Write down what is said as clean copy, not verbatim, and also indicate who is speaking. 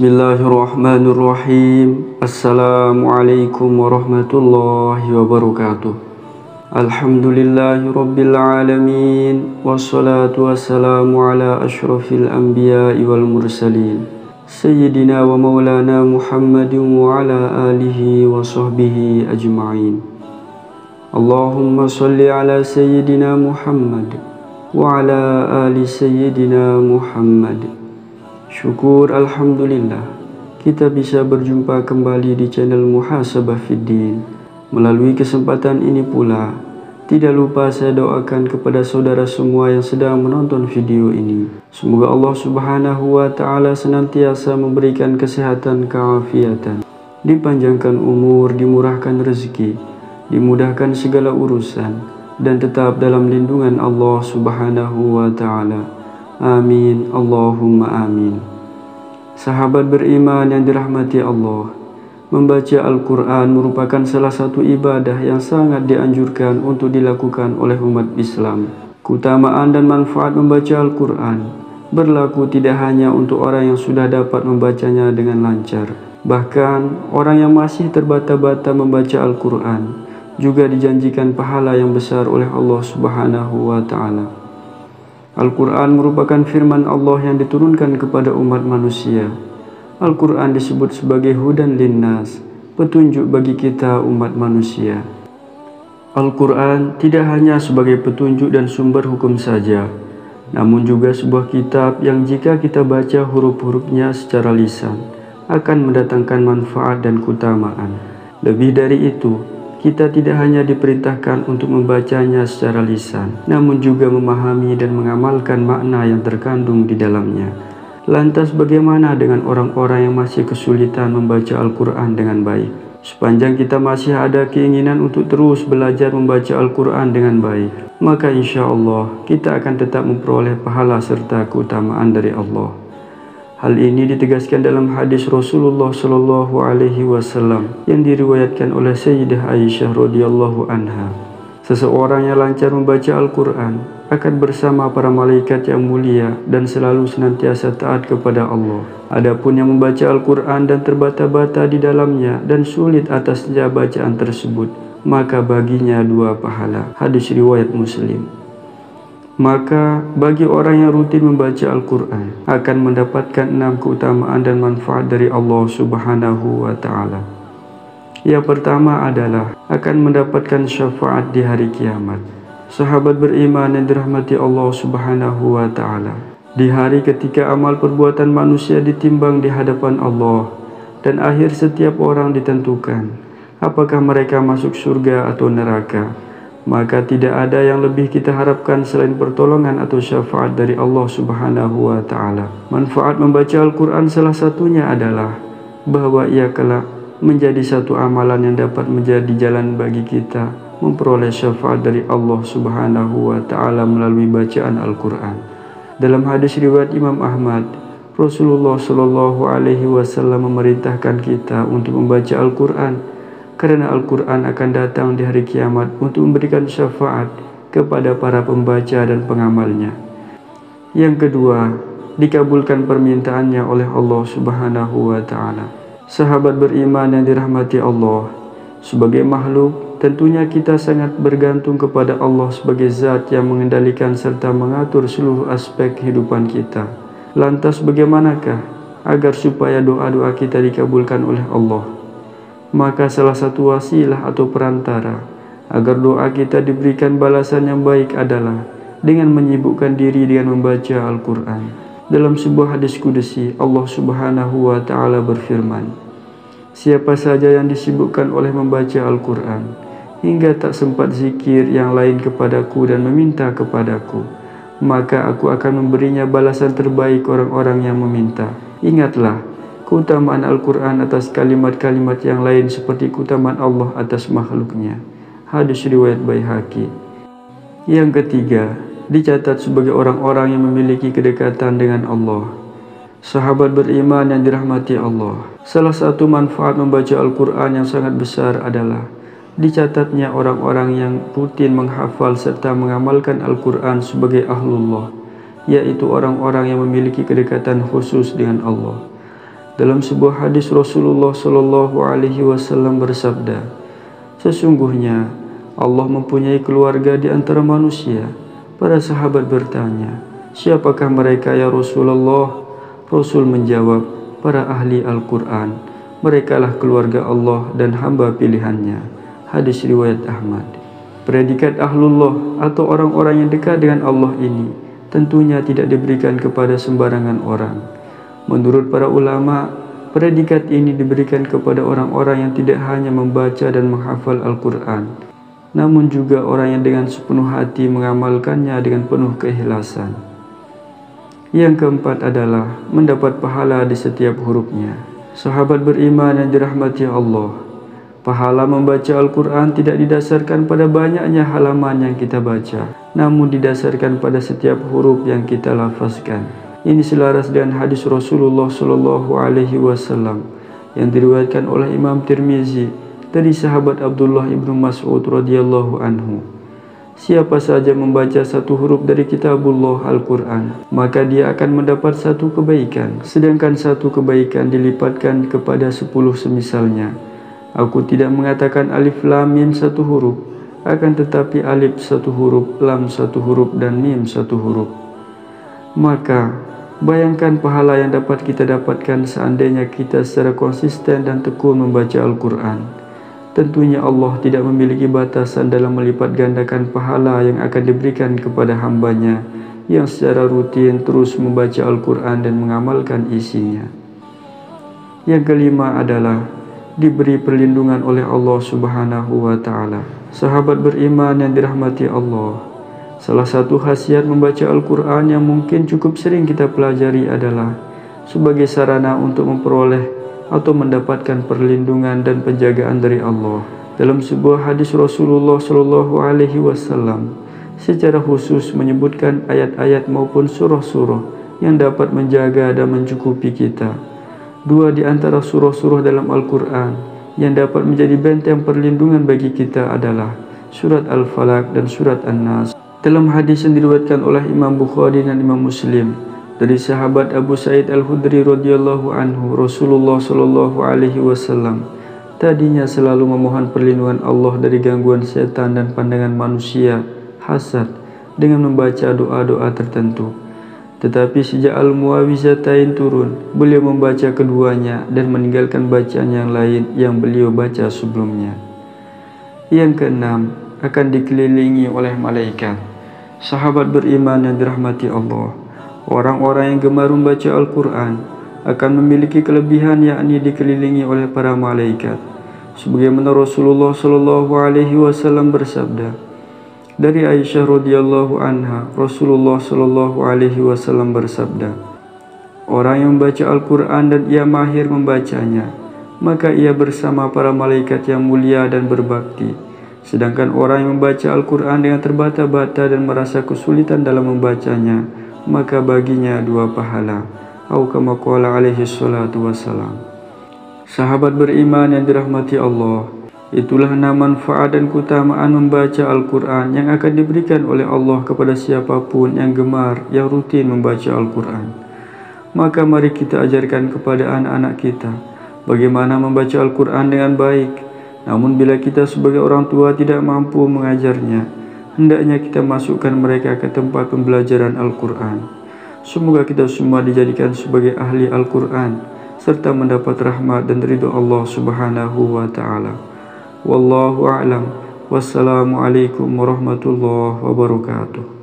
Speaker 1: Bismillahirrahmanirrahim. Assalamualaikum warahmatullahi wabarakatuh. Alhamdulillahirabbil alamin. Wassalatu wassalamu ala asyrafil anbiya'i wal mursalin. Sayyidina wa maulana Muhammadin wa ala alihi wa sahbihi ajma'in. Allahumma salli ala Sayyidina Muhammad wa ala ali Sayyidina Muhammad. Syukur Alhamdulillah kita bisa berjumpa kembali di channel Muhasabah Fiddin. Melalui kesempatan ini pula, tidak lupa saya doakan kepada saudara semua yang sedang menonton video ini. Semoga Allah Subhanahu wa Ta'ala senantiasa memberikan kesehatan, keafiatan, dipanjangkan umur, dimurahkan rezeki, dimudahkan segala urusan, dan tetap dalam lindungan Allah Subhanahu wa Ta'ala. Amin, Allahumma amin. Sahabat beriman yang dirahmati Allah, membaca Al-Quran merupakan salah satu ibadah yang sangat dianjurkan untuk dilakukan oleh umat Islam. Keutamaan dan manfaat membaca Al-Quran berlaku tidak hanya untuk orang yang sudah dapat membacanya dengan lancar. Bahkan orang yang masih terbata-bata membaca Al-Quran juga dijanjikan pahala yang besar oleh Allah Subhanahu wa Ta'ala. Al-Quran merupakan firman Allah yang diturunkan kepada umat manusia. Al-Quran disebut sebagai hudan linnas, petunjuk bagi kita umat manusia. Al-Quran tidak hanya sebagai petunjuk dan sumber hukum saja, namun juga sebuah kitab yang jika kita baca huruf-hurufnya secara lisan, akan mendatangkan manfaat dan keutamaan. Lebih dari itu, kita tidak hanya diperintahkan untuk membacanya secara lisan, namun juga memahami dan mengamalkan makna yang terkandung di dalamnya. Lantas bagaimana dengan orang-orang yang masih kesulitan membaca Al-Quran dengan baik? Sepanjang kita masih ada keinginan untuk terus belajar membaca Al-Quran dengan baik, maka insya Allah kita akan tetap memperoleh pahala serta keutamaan dari Allah. Hal ini ditegaskan dalam hadis Rasulullah Shallallahu Alaihi Wasallam yang diriwayatkan oleh Sayyidah Aisyah radhiyallahu anha. Seseorang yang lancar membaca Al-Quran akan bersama para malaikat yang mulia dan selalu senantiasa taat kepada Allah. Adapun yang membaca Al-Quran dan terbata-bata di dalamnya dan sulit atasnya bacaan tersebut, maka baginya dua pahala. Hadis riwayat Muslim. Maka bagi orang yang rutin membaca Al-Quran akan mendapatkan 6 keutamaan dan manfaat dari Allah Subhanahu wa Ta'ala. Yang pertama adalah akan mendapatkan syafaat di hari kiamat. Sahabat beriman yang dirahmati Allah Subhanahu wa Ta'ala, di hari ketika amal perbuatan manusia ditimbang di hadapan Allah dan akhir setiap orang ditentukan, apakah mereka masuk surga atau neraka, maka tidak ada yang lebih kita harapkan selain pertolongan atau syafaat dari Allah Subhanahu wa Ta'ala. Manfaat membaca Al-Quran salah satunya adalah bahwa ia kelak menjadi satu amalan yang dapat menjadi jalan bagi kita memperoleh syafaat dari Allah Subhanahu wa Ta'ala melalui bacaan Al-Quran. Dalam hadis riwayat Imam Ahmad, Rasulullah Shallallahu Alaihi Wasallam memerintahkan kita untuk membaca Al-Quran, karena Al-Quran akan datang di hari kiamat untuk memberikan syafaat kepada para pembaca dan pengamalnya. Yang kedua, dikabulkan permintaannya oleh Allah Subhanahu wa Ta'ala. Sahabat beriman yang dirahmati Allah, sebagai makhluk, tentunya kita sangat bergantung kepada Allah sebagai zat yang mengendalikan serta mengatur seluruh aspek kehidupan kita. Lantas bagaimanakah agar supaya doa-doa kita dikabulkan oleh Allah? Maka salah satu wasilah atau perantara agar doa kita diberikan balasan yang baik adalah dengan menyibukkan diri dengan membaca Al-Quran. Dalam sebuah hadis kudusi, Allah Subhanahu wa Ta'ala berfirman, siapa saja yang disibukkan oleh membaca Al-Quran hingga tak sempat zikir yang lain kepadaku dan meminta kepadaku, maka aku akan memberinya balasan terbaik orang-orang yang meminta. Ingatlah keutamaan Al-Quran atas kalimat-kalimat yang lain seperti keutamaan Allah atas makhluknya. Hadis riwayat Baihaqi. Yang ketiga, dicatat sebagai orang-orang yang memiliki kedekatan dengan Allah. Sahabat beriman yang dirahmati Allah, salah satu manfaat membaca Al-Quran yang sangat besar adalah dicatatnya orang-orang yang rutin menghafal serta mengamalkan Al-Quran sebagai ahlullah, yaitu orang-orang yang memiliki kedekatan khusus dengan Allah. Dalam sebuah hadis Rasulullah Shallallahu Alaihi Wasallam bersabda, sesungguhnya Allah mempunyai keluarga di antara manusia. Para sahabat bertanya, siapakah mereka ya Rasulullah? Rasul menjawab, para ahli Al-Quran. Merekalah keluarga Allah dan hamba pilihannya. Hadis riwayat Ahmad. Predikat ahlullah atau orang-orang yang dekat dengan Allah ini tentunya tidak diberikan kepada sembarangan orang. Menurut para ulama, predikat ini diberikan kepada orang-orang yang tidak hanya membaca dan menghafal Al-Quran, namun juga orang yang dengan sepenuh hati mengamalkannya dengan penuh keikhlasan. Yang keempat adalah mendapat pahala di setiap hurufnya. Sahabat beriman yang dirahmati Allah, pahala membaca Al-Quran tidak didasarkan pada banyaknya halaman yang kita baca, namun didasarkan pada setiap huruf yang kita lafazkan. Ini selaras dengan hadis Rasulullah Shallallahu Alaihi Wasallam yang diriwayatkan oleh Imam Tirmizi dari sahabat Abdullah ibnu Mas'ud radhiyallahu anhu. Siapa saja membaca satu huruf dari kitabullah Al-Quran, maka dia akan mendapat satu kebaikan, sedangkan satu kebaikan dilipatkan kepada 10 semisalnya. Aku tidak mengatakan alif lam mim satu huruf, akan tetapi alif satu huruf, lam satu huruf, dan mim satu huruf. Maka bayangkan pahala yang dapat kita dapatkan seandainya kita secara konsisten dan tekun membaca Al-Quran. Tentunya Allah tidak memiliki batasan dalam melipat gandakan pahala yang akan diberikan kepada hambanya yang secara rutin terus membaca Al-Quran dan mengamalkan isinya. Yang kelima adalah diberi perlindungan oleh Allah Subhanahu wa Ta'ala. Sahabat beriman yang dirahmati Allah, salah satu khasiat membaca Al-Quran yang mungkin cukup sering kita pelajari adalah sebagai sarana untuk memperoleh atau mendapatkan perlindungan dan penjagaan dari Allah. Dalam sebuah hadis Rasulullah Shallallahu Alaihi Wasallam secara khusus menyebutkan ayat-ayat maupun surah-surah yang dapat menjaga dan mencukupi kita. Dua di antara surah-surah dalam Al-Quran yang dapat menjadi benteng perlindungan bagi kita adalah surat Al-Falaq dan surat An-Nas. Dalam hadis yang diriwayatkan oleh Imam Bukhari dan Imam Muslim dari sahabat Abu Sa'id Al-Khudri radhiyallahu anhu, Rasulullah Shallallahu Alaihi Wasallam tadinya selalu memohon perlindungan Allah dari gangguan setan dan pandangan manusia, hasad, dengan membaca doa-doa tertentu. Tetapi sejak Al-Mu'awwizatain turun, beliau membaca keduanya dan meninggalkan bacaan yang lain yang beliau baca sebelumnya. Yang keenam, akan dikelilingi oleh malaikat. Sahabat beriman yang dirahmati Allah, orang-orang yang gemar membaca Al-Quran akan memiliki kelebihan, yakni dikelilingi oleh para malaikat. Sebagaimana Rasulullah Shallallahu Alaihi Wasallam bersabda, dari Aisyah radhiyallahu anha, Rasulullah Shallallahu Alaihi Wasallam bersabda, orang yang membaca Al-Quran dan ia mahir membacanya, maka ia bersama para malaikat yang mulia dan berbakti. Sedangkan orang yang membaca Al-Quran dengan terbata-bata dan merasa kesulitan dalam membacanya, maka baginya 2 pahala. Atau kama qala alaihi salatu wassalam. Sahabat beriman yang dirahmati Allah, itulah 6 manfaat dan keutamaan membaca Al-Quran yang akan diberikan oleh Allah kepada siapapun yang gemar, yang rutin membaca Al-Quran. Maka mari kita ajarkan kepada anak-anak kita bagaimana membaca Al-Quran dengan baik. Namun bila kita sebagai orang tua tidak mampu mengajarnya, hendaknya kita masukkan mereka ke tempat pembelajaran Al-Quran. Semoga kita semua dijadikan sebagai ahli Al-Quran serta mendapat rahmat dan ridha Allah Subhanahu wa Ta'ala. Wallahu a'lam. Wassalamualaikum warahmatullahi wabarakatuh.